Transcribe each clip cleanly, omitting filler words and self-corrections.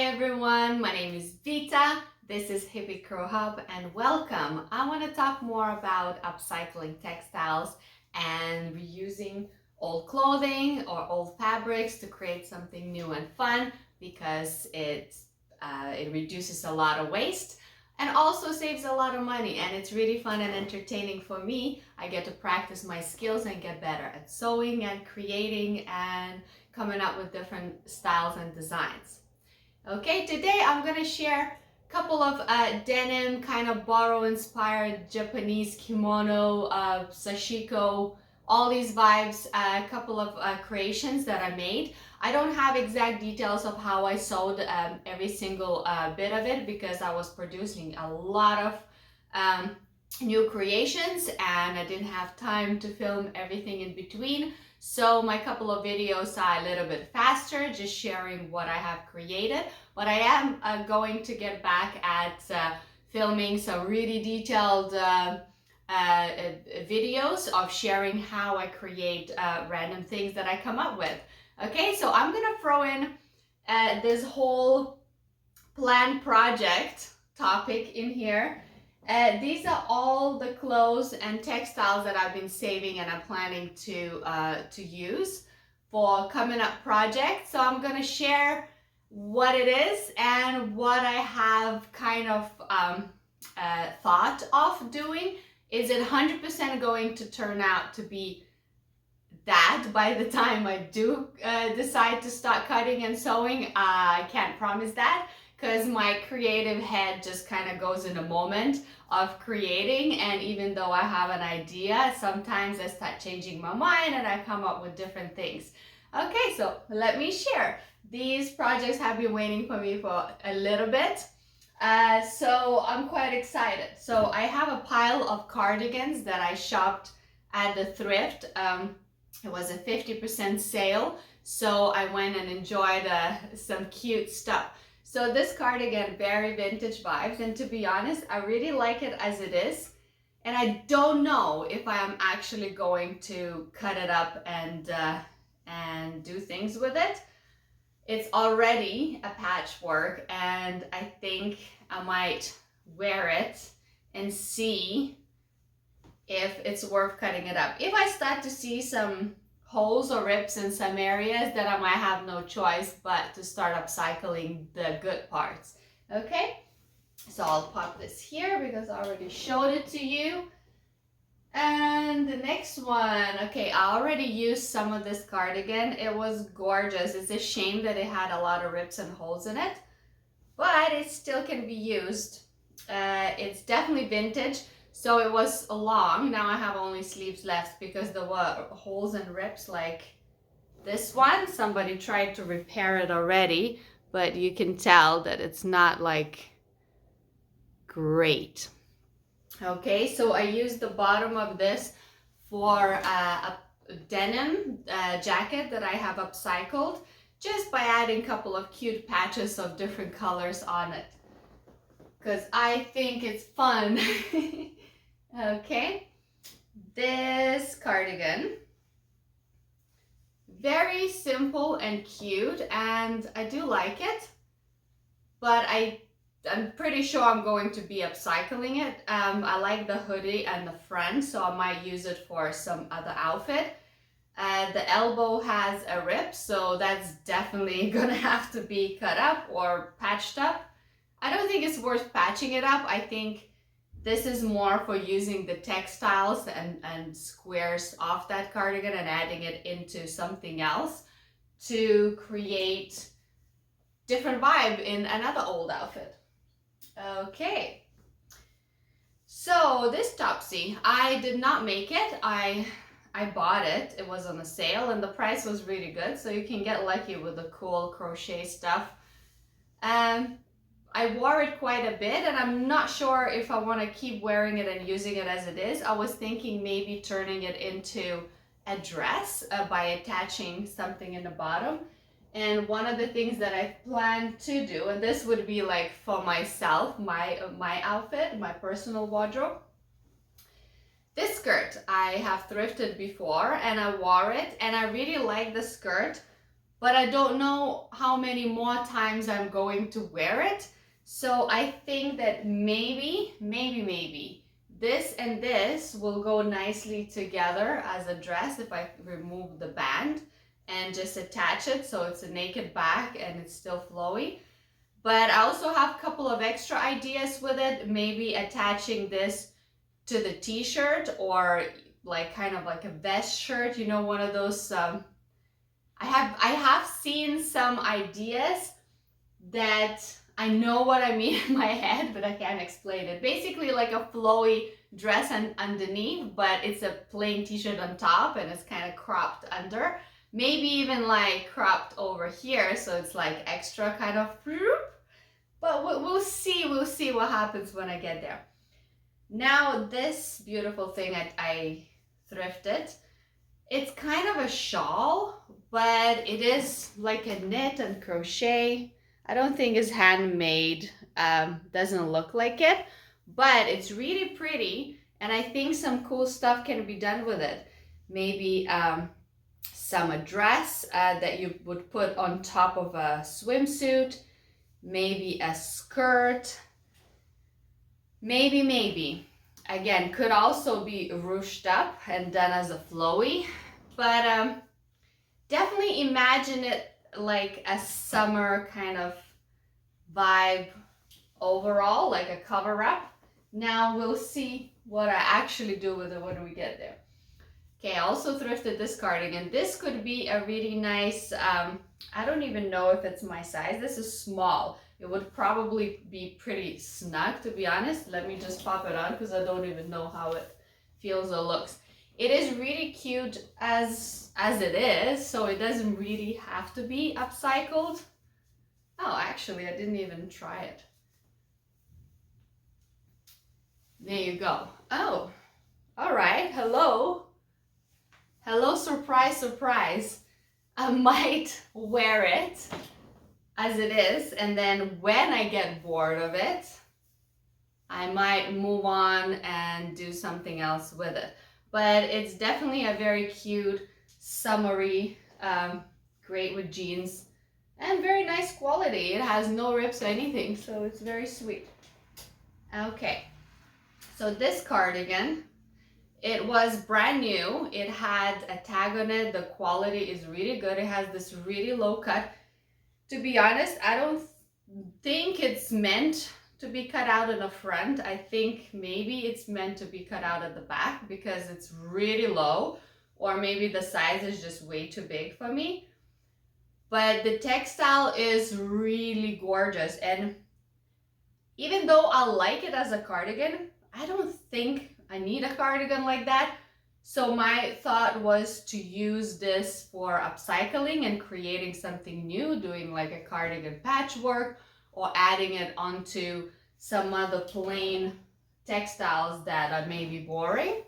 everyone, my name is Vita, this is Hippie Hub and welcome. I want to talk more about upcycling textiles and reusing old clothing or old fabrics to create something new and fun because it reduces a lot of waste and also saves a lot of money, and it's really fun and entertaining for me. I get to practice my skills and get better at sewing and creating and coming up with different styles and designs. Okay, today I'm gonna share a couple of denim, kind of boro inspired Japanese kimono, sashiko, all these vibes, a couple of creations that I made. I don't have exact details of how I sewed every single bit of it because I was producing a lot of new creations and I didn't have time to film everything in between. So my couple of videos are a little bit faster, just sharing what I have created. But I am going to get back at filming some really detailed videos of sharing how I create random things that I come up with. Okay, so I'm gonna throw in this whole planned project topic in here. These are all the clothes and textiles that I've been saving and I'm planning to use for coming up projects. So I'm gonna share what it is and what I have kind of thought of doing. Is it 100% going to turn out to be that by the time I do decide to start cutting and sewing? I can't promise that because my creative head just kind of goes in a moment of creating, and even though I have an idea, sometimes I start changing my mind and I come up with different things. Okay, so let me share. These projects have been waiting for me for a little bit. So I'm quite excited. So I have a pile of cardigans that I shopped at the thrift. It was a 50% sale, so I went and enjoyed some cute stuff. So this cardigan, very vintage vibes, and to be honest, I really like it as it is. And I don't know if I am actually going to cut it up and do things with it. It's already a patchwork, and I think I might wear it and see if it's worth cutting it up. If I start to see some holes or rips in some areas, then I might have no choice but to start upcycling the good parts. Okay, so I'll pop this here because I already showed it to you. And the next one, okay, I already used some of this cardigan. It was gorgeous. It's a shame that it had a lot of rips and holes in it, but it still can be used. It's definitely vintage. So it was long. Now I have only sleeves left because there were holes and rips like this one. Somebody tried to repair it already, but you can tell that it's not like great. Okay, so I used the bottom of this for a denim jacket that I have upcycled just by adding a couple of cute patches of different colors on it because I think it's fun. Okay, this cardigan, very simple and cute, and I do like it, but I'm pretty sure I'm going to be upcycling it. I like the hoodie and the front, so I might use it for some other outfit. The elbow has a rip, so that's definitely gonna have to be cut up or patched up. I don't think it's worth patching it up. I think this is more for using the textiles and squares off that cardigan and adding it into something else to create different vibe in another old outfit. Okay, so this topsy, I did not make it. I bought it. It was on a sale and the price was really good, so you can get lucky with the cool crochet stuff. I wore it quite a bit and I'm not sure if I want to keep wearing it and using it as it is. I was thinking maybe turning it into a dress by attaching something in the bottom. And one of the things that I plan to do, and this would be like for myself, my outfit, my personal wardrobe. This skirt I have thrifted before and I wore it and I really like the skirt, but I don't know how many more times I'm going to wear it. So I think that maybe this and this will go nicely together as a dress if I remove the band and just attach it so it's a naked back and it's still flowy. But I also have a couple of extra ideas with it, maybe attaching this to the t-shirt or like kind of like a vest shirt, you know, one of those I have seen some ideas that I know what I mean in my head, but I can't explain it. Basically like a flowy dress and underneath, but it's a plain t-shirt on top and it's kind of cropped under. Maybe even like cropped over here, so it's like extra kind of, but we'll see what happens when I get there. Now this beautiful thing I thrifted, it's kind of a shawl, but it is like a knit and crochet. I don't think it's handmade, doesn't look like it, but it's really pretty and I think some cool stuff can be done with it. Maybe some dress that you would put on top of a swimsuit, maybe a skirt, maybe. Again, could also be ruched up and done as a flowy, but definitely imagine it like a summer kind of vibe overall, like a cover up. Now we'll see what I actually do with it when we get there. Okay, I also thrifted this cardigan. This could be a really nice, I don't even know if it's my size. This is small. It would probably be pretty snug, to be honest. Let me just pop it on because I don't even know how it feels or looks. It is really cute as it is, so it doesn't really have to be upcycled. Oh, actually, I didn't even try it. There you go. Oh, all right. Hello. Hello, surprise, surprise. I might wear it as it is, and then when I get bored of it, I might move on and do something else with it. But it's definitely a very cute, summery, great with jeans, and very nice quality. It has no rips or anything, so it's very sweet. Okay, so this cardigan, it was brand new. It had a tag on it. The quality is really good. It has this really low cut. To be honest, I don't think it's meant to be cut out in the front. I think maybe it's meant to be cut out at the back because it's really low, or maybe the size is just way too big for me. But the textile is really gorgeous, and even though I like it as a cardigan, I don't think I need a cardigan like that. So my thought was to use this for upcycling and creating something new, doing like a cardigan patchwork or adding it onto some other plain textiles that are maybe boring.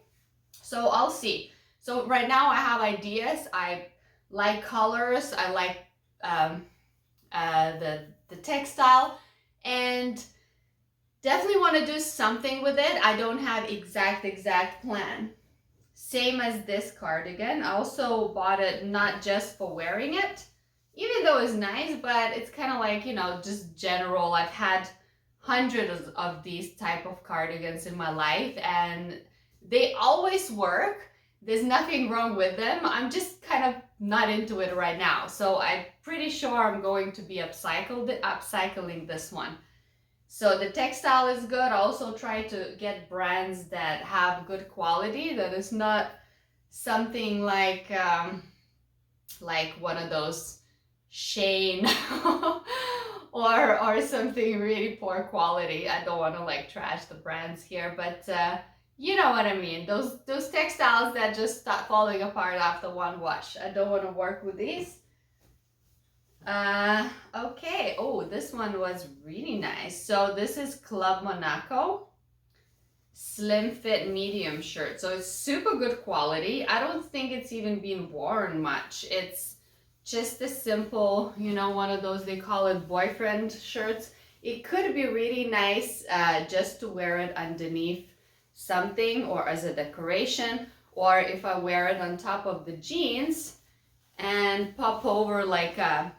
So I'll see. So right now I have ideas. I like colors. I like the textile, and definitely want to do something with it. I don't have exact plan. Same as this cardigan. I also bought it not just for wearing it, even though it's nice, but it's kind of like, you know, just general. I've had hundreds of these type of cardigans in my life and they always work. There's nothing wrong with them. I'm just kind of not into it right now. So I'm pretty sure I'm going to be upcycling this one. So the textile is good. I also try to get brands that have good quality, that is not something like one of those Shane or something really poor quality. I don't want to like trash the brands here, but you know what I mean. Those textiles that just start falling apart after one wash. I don't want to work with these. Okay. Oh, this one was really nice. So this is Club Monaco slim fit medium shirt. So it's super good quality. I don't think it's even been worn much. It's just a simple, you know, one of those, they call it boyfriend shirts. It could be really nice just to wear it underneath something or as a decoration, or if I wear it on top of the jeans and pop over like a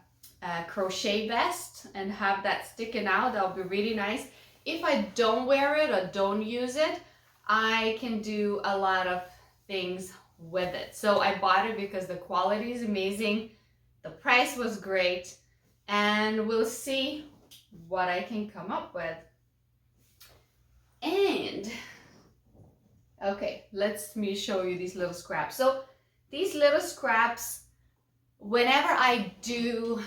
crochet vest and have that sticking out. That'll be really nice. If I don't wear it or don't use it, I can do a lot of things with it. So I bought it because the quality is amazing, the price was great, and we'll see what I can come up with. And okay, let me show you these little scraps. So these little scraps, whenever I do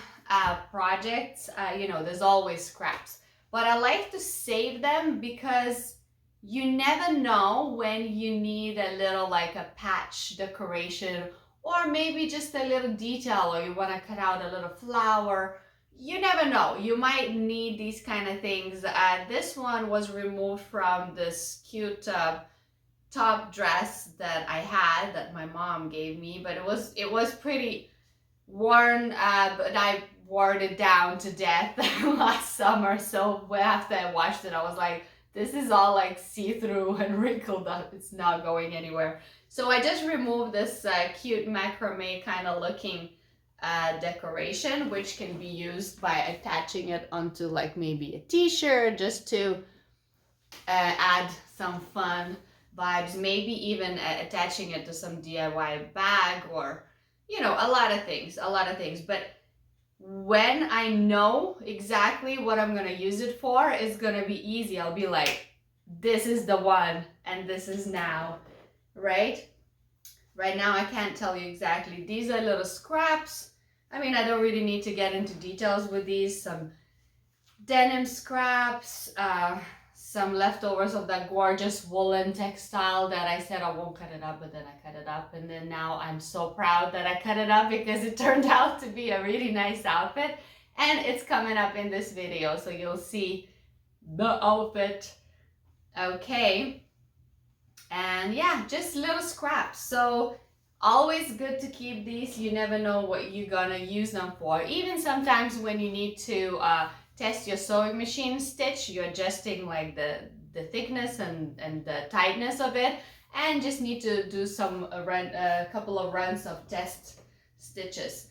projects, you know, there's always scraps, but I like to save them because you never know when you need a little, like a patch decoration, or maybe just a little detail, or you want to cut out a little flower. You never know, you might need these kind of things. This one was removed from this cute top dress that I had that my mom gave me, but it was pretty worn, but I wore it down to death last summer. So after I washed it, I was like, this is all like see-through and wrinkled up. It's not going anywhere. So I just removed this cute macrame kind of looking decoration, which can be used by attaching it onto like maybe a t-shirt, just to add some fun vibes, maybe even attaching it to some DIY bag, or you know, a lot of things. But when I know exactly what I'm gonna use it for, it's gonna be easy. I'll be like, this is the one, and this is now, right? Right now I can't tell you exactly. These are little scraps. I mean, I don't really need to get into details with these. Some denim scraps, some leftovers of that gorgeous woolen textile that I said I won't cut it up, but then I cut it up, and then now I'm so proud that I cut it up because it turned out to be a really nice outfit, and it's coming up in this video, so you'll see the outfit. Okay, and yeah, just little scraps. So always good to keep these. You never know what you're gonna use them for. Even sometimes when you need to test your sewing machine stitch, you're adjusting like the thickness and the tightness of it, and just need to do some a couple of runs of test stitches.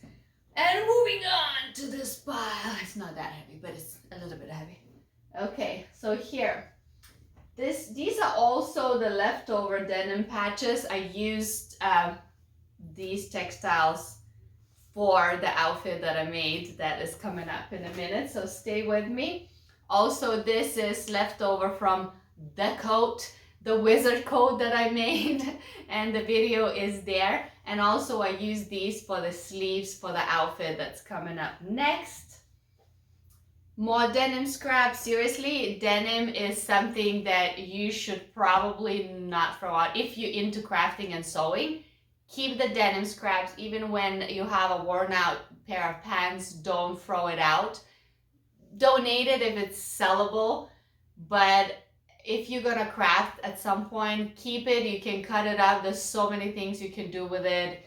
And moving on to this pile. It's not that heavy, but it's a little bit heavy. Okay, so here, these are also the leftover denim patches. I used these textiles for the outfit that I made that is coming up in a minute, so stay with me. Also, this is leftover from the coat, the wizard coat that I made, and the video is there. And also I use these for the sleeves for the outfit that's coming up next. More denim scraps. Seriously, denim is something that you should probably not throw out. If you're into crafting and sewing, keep the denim scraps. Even when you have a worn out pair of pants, don't throw it out. Donate it if it's sellable, but if you're gonna craft at some point, keep it. You can cut it up. There's so many things you can do with it.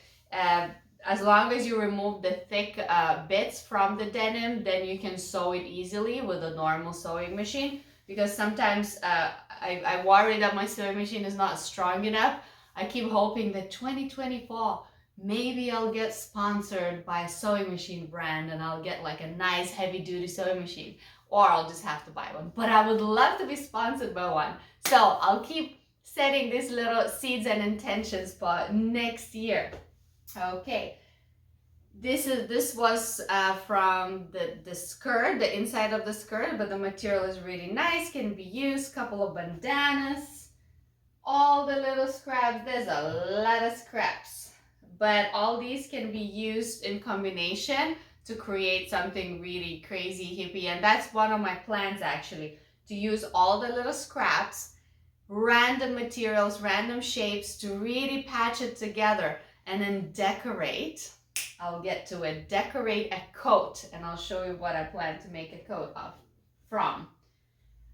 As long as you remove the thick bits from the denim, then you can sew it easily with a normal sewing machine. Because sometimes I worry that my sewing machine is not strong enough. I keep hoping that 2024, maybe I'll get sponsored by a sewing machine brand and I'll get like a nice heavy duty sewing machine, or I'll just have to buy one. But I would love to be sponsored by one. So I'll keep setting these little seeds and intentions for next year. Okay, this was from the skirt, the inside of the skirt, but the material is really nice, can be used. Couple of bandanas, all the little scraps. There's a lot of scraps, but all these can be used in combination to create something really crazy hippie. And that's one of my plans, actually, to use all the little scraps, random materials, random shapes, to really patch it together and then decorate. I'll get to it. Decorate a coat, and I'll show you what I plan to make a coat of from.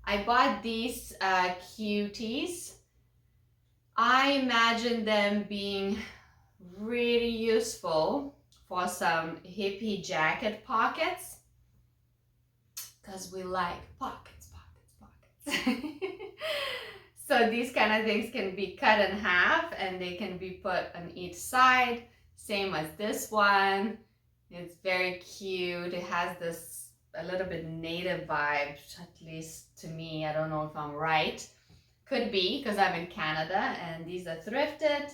I bought these cuties. I imagine them being really useful for some hippie jacket pockets, because we like pockets. So these kind of things can be cut in half and they can be put on each side. Same as this one. It's very cute. It has this a little bit native vibe, at least to me. I don't know if I'm right. Could be because I'm in Canada, and these are thrifted.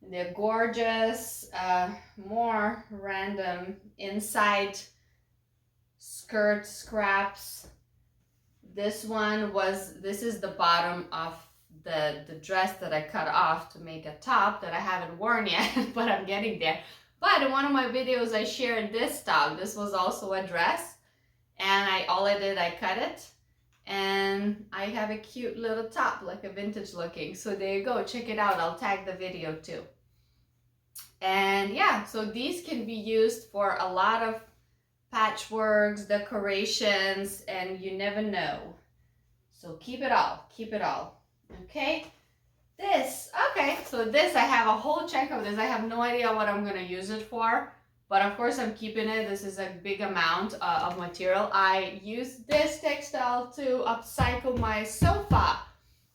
They're gorgeous. More random inside skirt scraps. This is the bottom of the dress that I cut off to make a top that I haven't worn yet, but I'm getting there. But in one of my videos, I shared this top. This was also a dress, and all I did, I cut it, and I have a cute little top, like a vintage looking. So there you go, check it out. I'll tag the video too. And yeah, so these can be used for a lot of patchworks, decorations, and you never know. So keep it all, okay? So this, I have a whole chunk of this. I have no idea what I'm gonna use it for, but of course I'm keeping it. This is a big amount of material. I use this textile to upcycle my sofa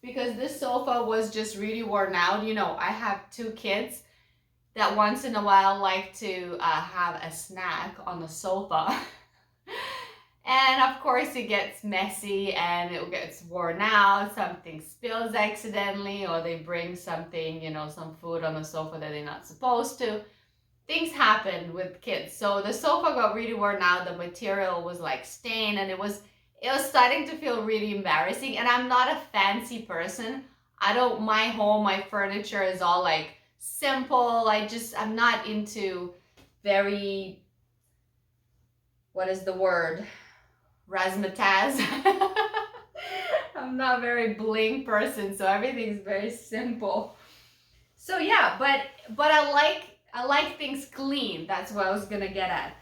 because this sofa was just really worn out. You know, I have 2 kids that once in a while like to have a snack on the sofa. And of course it gets messy and it gets worn out, something spills accidentally, or they bring something, you know, some food on the sofa that they're not supposed to. Things happen with kids. So the sofa got really worn out, the material was like stained, and it was starting to feel really embarrassing. And I'm not a fancy person. My home, my furniture is all like simple. I'm not into very, what is the word? Razzmatazz. I'm not very bling person, so everything's very simple. So yeah, but I like things clean. That's what I was gonna get at.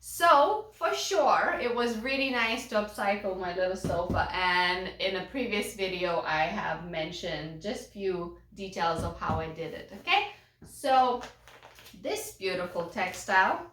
So for sure, it was really nice to upcycle my little sofa, and in a previous video I have mentioned just few details of how I did it. Okay, so this beautiful textile,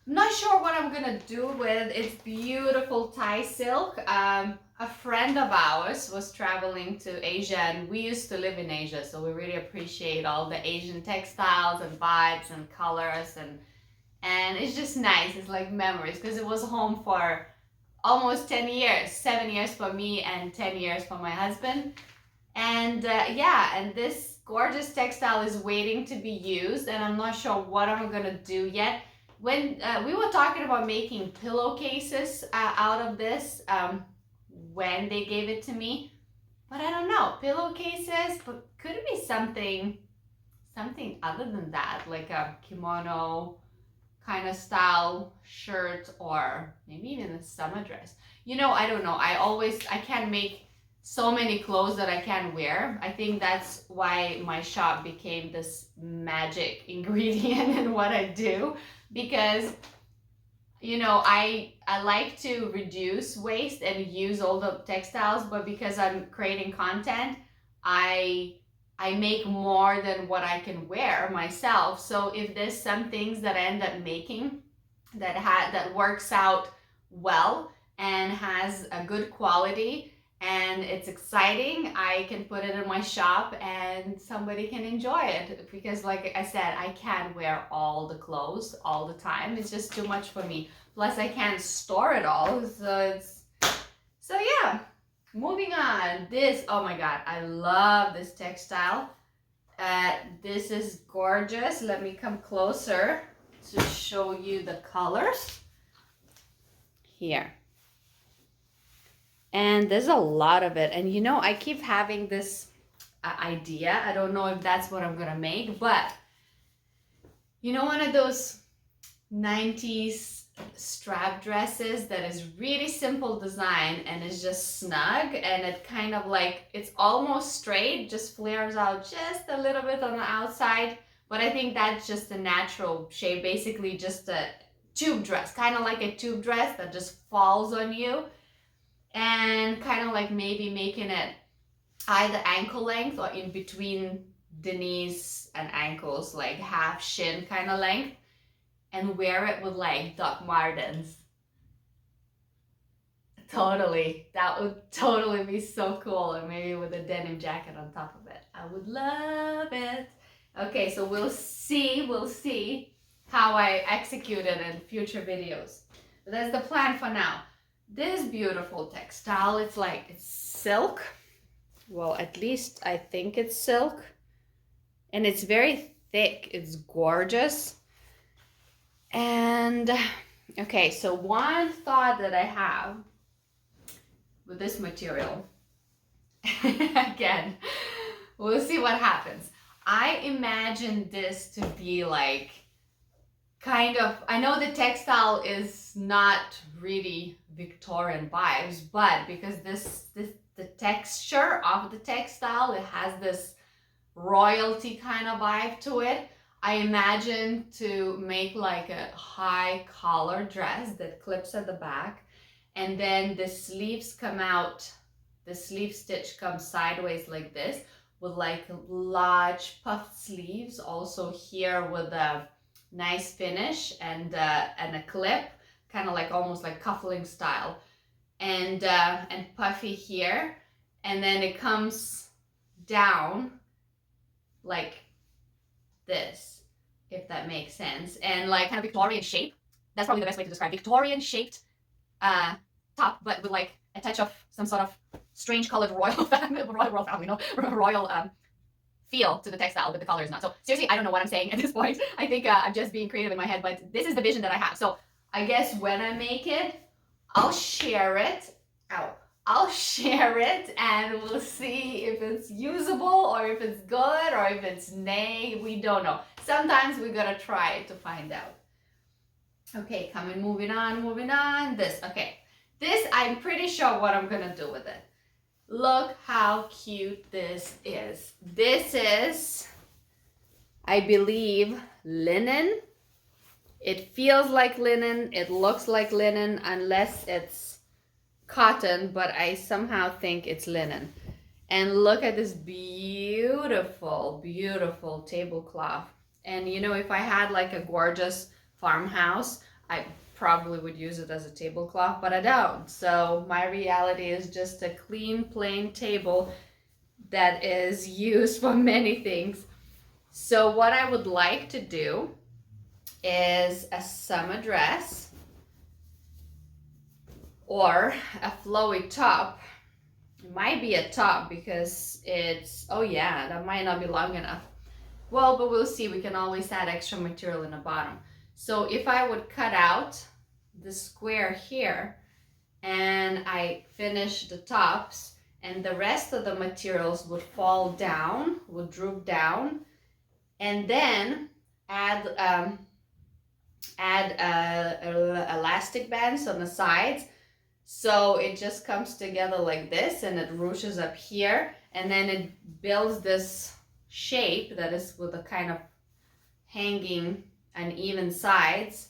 I'm not sure what I'm gonna do with. It's beautiful Thai silk. A friend of ours was traveling to Asia, and we used to live in Asia, so we really appreciate all the Asian textiles and vibes and colors, and it's just nice. It's like memories, because it was home for almost 10 years, 7 years for me and 10 years for my husband. And yeah, and this gorgeous textile is waiting to be used, and I'm not sure what I'm gonna do yet. When we were talking about making pillowcases out of this when they gave it to me, but I don't know, pillowcases, but could it be something other than that, like a kimono kind of style shirt, or maybe even a summer dress? You know, I don't know. I can't make so many clothes that I can wear. I think that's why my shop became this magic ingredient in what I do, because you know, I like to reduce waste and use all the textiles, but because I'm creating content, I make more than what I can wear myself. So if there's some things that I end up making that works out well and has a good quality and it's exciting, I can put it in my shop and somebody can enjoy it, because like I said, I can't wear all the clothes all the time. It's just too much for me. Plus I can't store it all. So yeah, moving on. Oh my God, I love this textile. This is gorgeous. Let me come closer to show you the colors here. And there's a lot of it. And you know, I keep having this idea. I don't know if that's what I'm gonna make, but you know, one of those 90s strap dresses that is really simple design and is just snug, and it kind of like, it's almost straight, just flares out just a little bit on the outside. But I think that's just a natural shape, basically just a tube dress, kind of like a tube dress that just falls on you. And kind of like maybe making it either ankle length or in between the knees and ankles, like half shin kind of length, and wear it with like Doc Martens. Totally, that would totally be so cool. And maybe with a denim jacket on top of it. I would love it. Okay, so we'll see how I execute it in future videos. But that's the plan for now. This beautiful textile, it's silk. Well, at least I think it's silk. And it's very thick, it's gorgeous. And okay, so one thought that I have with this material, again, we'll see what happens. I imagine this to be like kind of, I know the textile is not really Victorian vibes, but because the texture of the textile, it has this royalty kind of vibe to it. I imagine to make like a high collar dress that clips at the back, and then the sleeves come out, the sleeve stitch comes sideways like this with like large puffed sleeves, also here with a nice finish and a clip, kind of like almost like cuffling style, and puffy here, and then it comes down like this, if that makes sense, and like kind of Victorian shape. That's probably the best way to describe Victorian shaped top, but with like a touch of some sort of strange colored royal family, royal feel to the textile, but the color is not. So seriously, I don't know what I'm saying at this point. I think I'm just being creative in my head, but this is the vision that I have. So I guess when I make it, I'll share it. I'll share it and we'll see if it's usable or if it's good or if it's nay. We don't know. Sometimes we gotta try it to find out. Okay, moving on. This, okay. This, I'm pretty sure what I'm gonna do with it. Look how cute this is. This is, I believe, linen. It feels like linen. It looks like linen unless it's cotton, but I somehow think it's linen. And look at this beautiful, beautiful tablecloth. And you know, if I had like a gorgeous farmhouse, I probably would use it as a tablecloth, but I don't. So my reality is just a clean, plain table that is used for many things. So what I would like to do is a summer dress or a flowy top. It might be a top because it's, oh yeah, that might not be long enough. Well, but we'll see. We can always add extra material in the bottom. So if I would cut out the square here and I finish the tops, and the rest of the materials would fall down, would droop down, and then add elastic bands on the sides. So it just comes together like this and it ruches up here, and then it builds this shape that is with a kind of hanging uneven sides.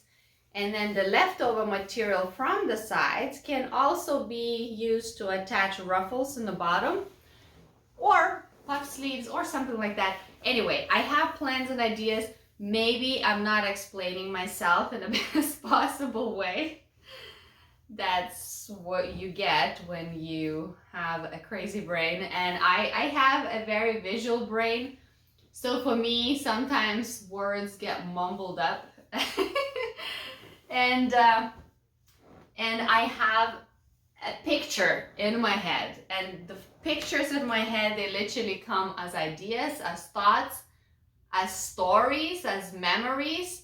And then the leftover material from the sides can also be used to attach ruffles in the bottom or puff sleeves or something like that. Anyway, I have plans and ideas. Maybe I'm not explaining myself in the best possible way. That's what you get when you have a crazy brain, and I have a very visual brain, so for me sometimes words get mumbled up. and I have a picture in my head, and the pictures in my head, they literally come as ideas, as thoughts, as stories, as memories.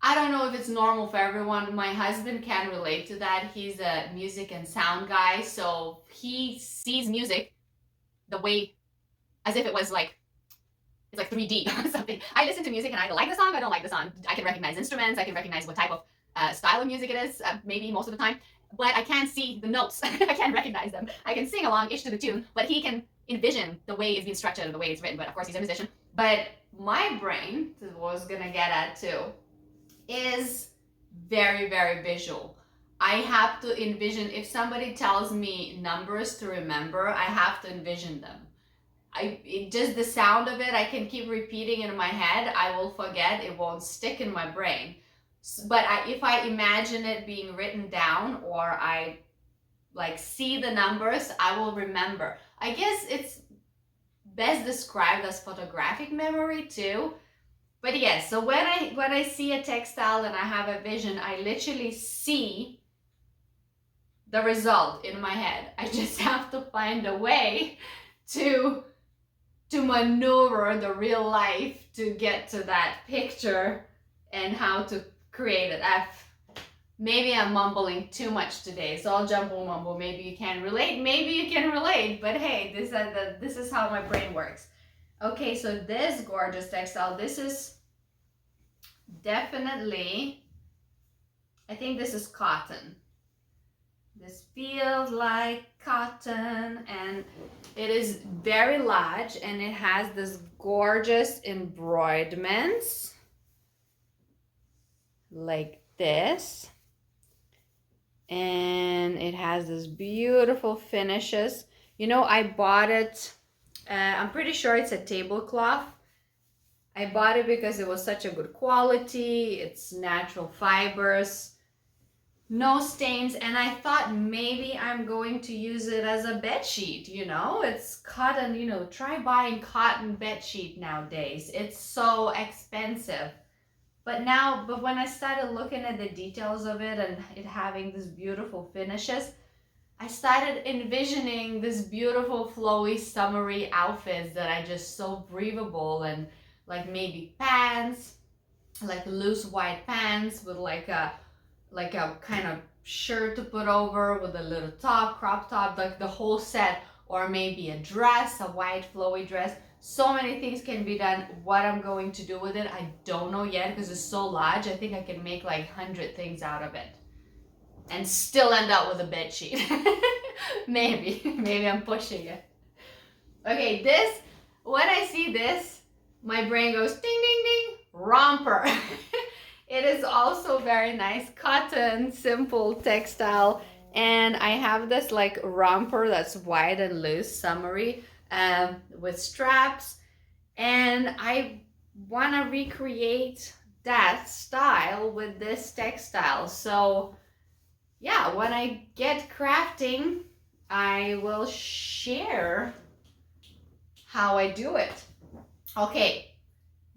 I don't know if it's normal for everyone. My husband can relate to that. He's a music and sound guy, so he sees music the way as if it was like, it's like 3D or something. I listen to music and I like the song, I don't like the song. I can recognize instruments, I can recognize what type of style of music it is, maybe most of the time, but I can't see the notes. I can't recognize them. I can sing along-ish to the tune, but he can envision the way it's being structured and the way it's written, but of course he's a musician. But my brain, this is what I was gonna get at too, is very, very visual. I have to envision, if somebody tells me numbers to remember, I have to envision them. Just the sound of it, I can keep repeating in my head, I will forget, it won't stick in my brain. But if I imagine it being written down, or I like see the numbers, I will remember. I guess it's best described as photographic memory too. But yes, so when I see a textile and I have a vision, I literally see the result in my head. I just have to find a way to maneuver the real life to get to that picture and how to create it. Maybe I'm mumbling too much today, so I'll jumble mumble. Maybe you can relate, maybe you can relate, but hey, this is how my brain works. Okay, so this gorgeous textile, this is definitely, I think this is cotton. This feels like cotton, and it is very large, and it has this gorgeous embroiderments like this, and it has this beautiful finishes. You know, I bought it, I'm pretty sure it's a tablecloth. I bought it because it was such a good quality. It's natural fibers, no stains, and I thought maybe I'm going to use it as a bed sheet. You know, it's cotton. You know, try buying cotton bed sheet nowadays. It's so expensive. But when I started looking at the details of it and it having this beautiful finishes, I started envisioning this beautiful flowy summery outfits that are just so breathable, and like maybe pants, like loose white pants with like a kind of shirt to put over with a little top, crop top, like the whole set, or maybe a dress, a white flowy dress. So many things can be done. What I'm going to do with it, I don't know yet because it's so large. I think I can make like 100 things out of it and still end up with a bed sheet. Maybe I'm pushing it. Okay, when I see this, my brain goes ding, ding, ding, romper. It is also very nice, cotton, simple textile. And I have this like romper that's wide and loose, summery, with straps. And I want to recreate that style with this textile. So yeah, when I get crafting, I will share how I do it. Okay,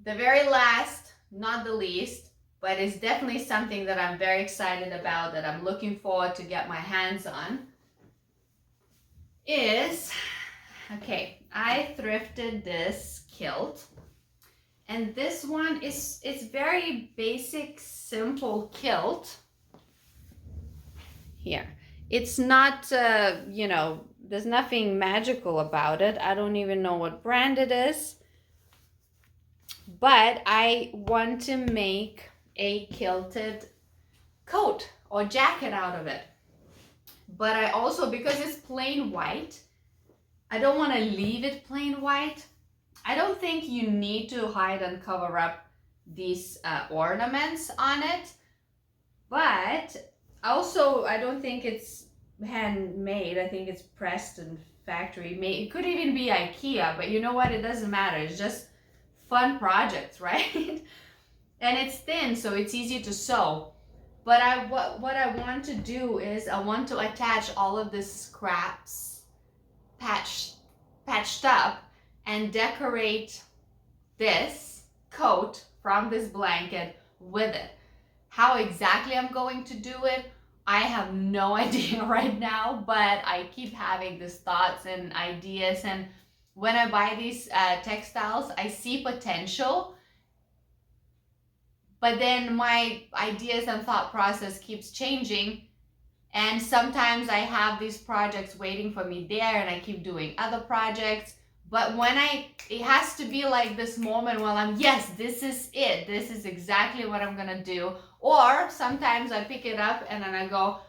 the very last, not the least, but it's definitely something that I'm very excited about, that I'm looking forward to get my hands on, is, okay, I thrifted this kilt. And this one it's very basic, simple kilt. Here, it's not, you know, there's nothing magical about it. I don't even know what brand it is. But I want to make a kilted coat or jacket out of it. But I also, because it's plain white, I don't want to leave it plain white. I don't think you need to hide and cover up these ornaments on it. But also, I don't think it's handmade. I think it's pressed in factory. It could even be IKEA, but you know what? It doesn't matter. It's just fun projects, right? And it's thin, so it's easy to sew. But what I want to do is I want to attach all of these scraps patched up and decorate this coat from this blanket with it. How exactly I'm going to do it, I have no idea right now, but I keep having these thoughts and ideas. And when I buy these textiles, I see potential, but then my ideas and thought process keeps changing. And sometimes I have these projects waiting for me there and I keep doing other projects. But when it has to be like this moment when I'm, yes, this is it. This is exactly what I'm gonna do. Or sometimes I pick it up and then I go,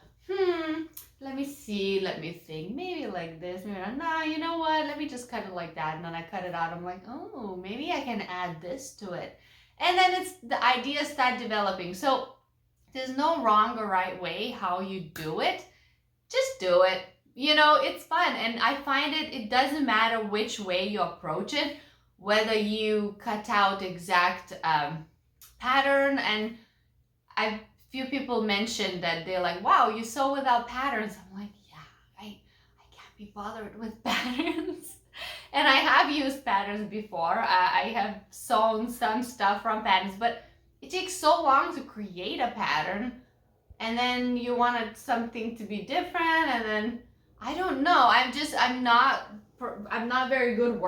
let me see, let me think, maybe like this, maybe not. No, you know what, let me just cut it like that. And then I cut it out. I'm like, oh, maybe I can add this to it. And then the ideas start developing. So there's no wrong or right way how you do it. Just do it. You know, it's fun. And I find it doesn't matter which way you approach it, whether you cut out exact pattern. And few people mentioned that they're like, wow, you sew without patterns. I'm like, yeah, I can't be bothered with patterns. And I have used patterns before. I have sewn some stuff from patterns, but it takes so long to create a pattern, and then you wanted something to be different, and then I don't know. I'm not very good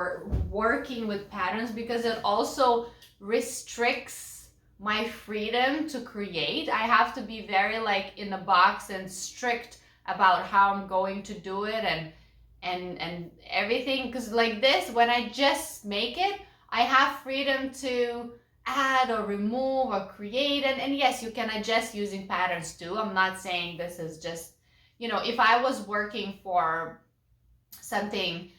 working with patterns because it also restricts my freedom to create. I have to be very like in a box and strict about how I'm going to do it and everything, because like this, when I just make it, I have freedom to add or remove or create, and yes, you can adjust using patterns too. I'm not saying this is just, you know, if I was working for something,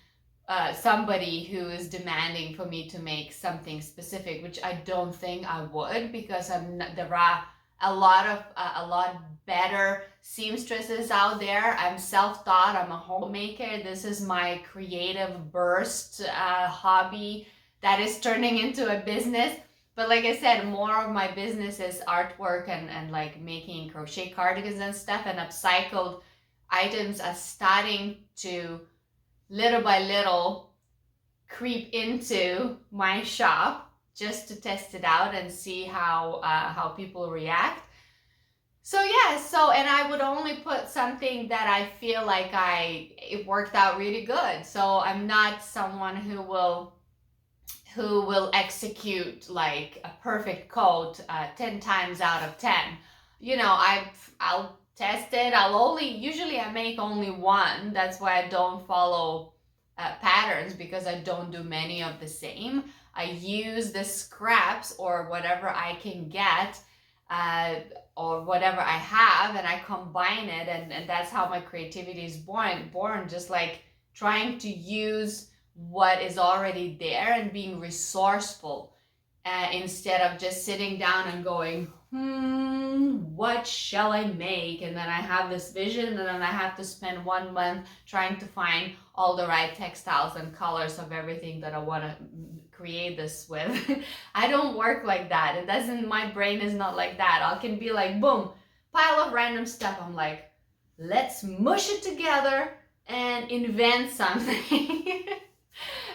somebody who is demanding for me to make something specific, which I don't think I would, because there are a lot better seamstresses out there. I'm self-taught, I'm a homemaker. This is my creative burst hobby that is turning into a business. But like I said, more of my business is artwork and like making crochet cardigans and stuff, and upcycled items are starting to little by little creep into my shop just to test it out and see how people react. So yeah, and I would only put something that I feel like it worked out really good. So I'm not someone who will execute like a perfect coat 10 times out of 10. You know, I'll test it. Usually I make only one. That's why I don't follow patterns, because I don't do many of the same. I use the scraps or whatever I can get or whatever I have, and I combine it, and that's how my creativity is born, just like trying to use what is already there and being resourceful instead of just sitting down and going, what shall I make? And then I have this vision, and then I have to spend 1 month trying to find all the right textiles and colors of everything that I want to create this with. I don't work like that. My brain is not like that. I can be like, boom, pile of random stuff. I'm like, let's mush it together and invent something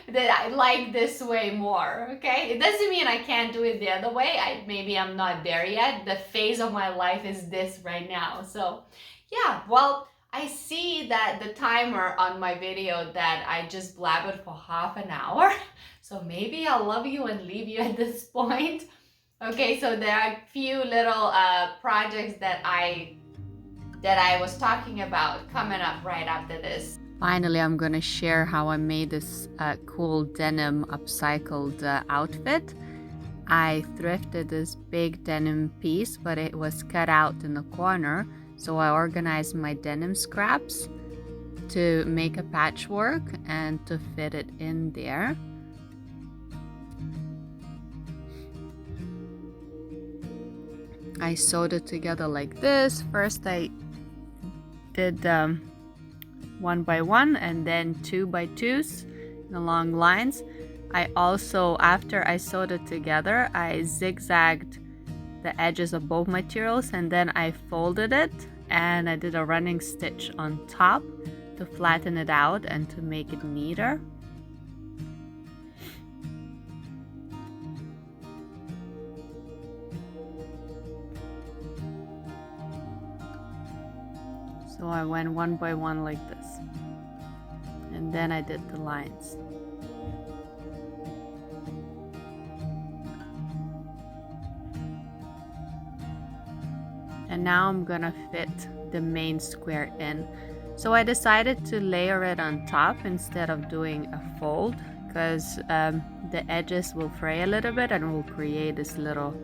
that I like this way more, okay? It doesn't mean I can't do it the other way. Maybe I'm not there yet. The phase of my life is this right now. So yeah, well, I see that the timer on my video that I just blabbered for half an hour. So maybe I'll love you and leave you at this point. Okay, so there are a few little projects that I was talking about coming up right after this. Finally, I'm gonna share how I made this cool denim upcycled outfit. I thrifted this big denim piece, but it was cut out in the corner. So I organized my denim scraps to make a patchwork and to fit it in there. I sewed it together like this. First I did 1 by 1 and then 2 by 2s along lines. I also, after I sewed it together, I zigzagged the edges of both materials, and then I folded it and I did a running stitch on top to flatten it out and to make it neater. So I went 1 by 1 like this, and then I did the lines. And now I'm gonna fit the main square in. So I decided to layer it on top instead of doing a fold, because the edges will fray a little bit and will create this little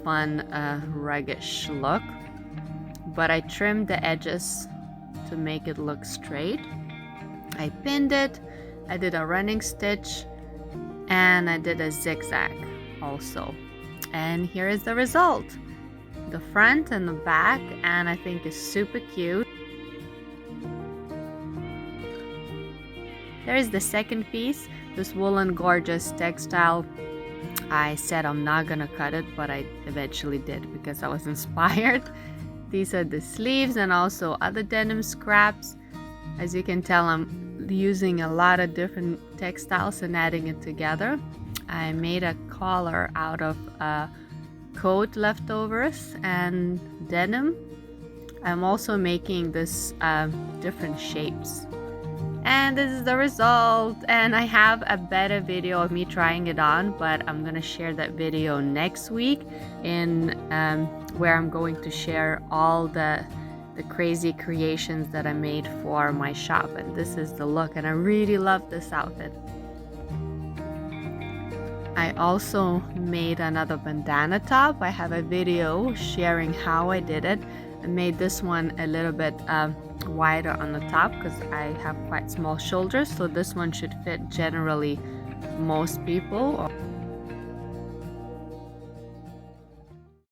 fun ruggish look. But I trimmed the edges to make it look straight. I pinned it, I did a running stitch, and I did a zigzag also. And here is the result. The front and the back, and I think it's super cute. There is the second piece, this woolen gorgeous textile. I said I'm not gonna cut it, but I eventually did because I was inspired. These are the sleeves and also other denim scraps. As you can tell, using a lot of different textiles and adding it together. I made a collar out of coat leftovers and denim. I'm also making this different shapes. And this is the result, and I have a better video of me trying it on, but I'm gonna share that video next week in where I'm going to share all the crazy creations that I made for my shop. And this is the look, and I really love this outfit. I also made another bandana top. I have a video sharing how I did it. I made this one a little bit wider on the top because I have quite small shoulders, so this one should fit generally most people.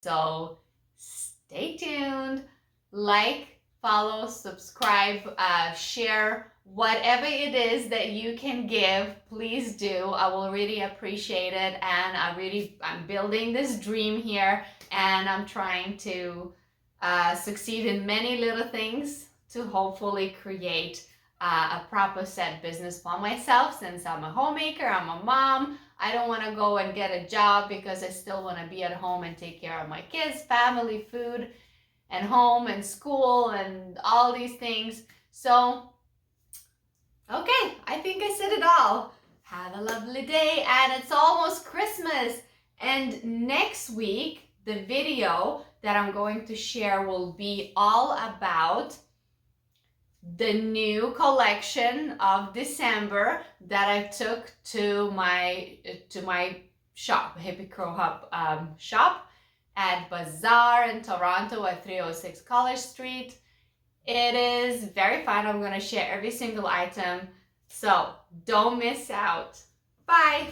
So stay tuned, like, follow, subscribe, share, whatever it is that you can give, please do. I will really appreciate it. And I'm building this dream here, and I'm trying to succeed in many little things to hopefully create a proper set business for myself. Since I'm a homemaker, I'm a mom, I don't want to go and get a job because I still want to be at home and take care of my kids, family, food, and home and school and all these things. So, okay, I think I said it all. Have a lovely day, and it's almost Christmas. And next week, the video that I'm going to share will be all about the new collection of December that I took to my shop, Hippie Crow Hub shop at Bazaar in Toronto at 306 College Street. It is very fun. I'm going to share every single item, so don't miss out. Bye!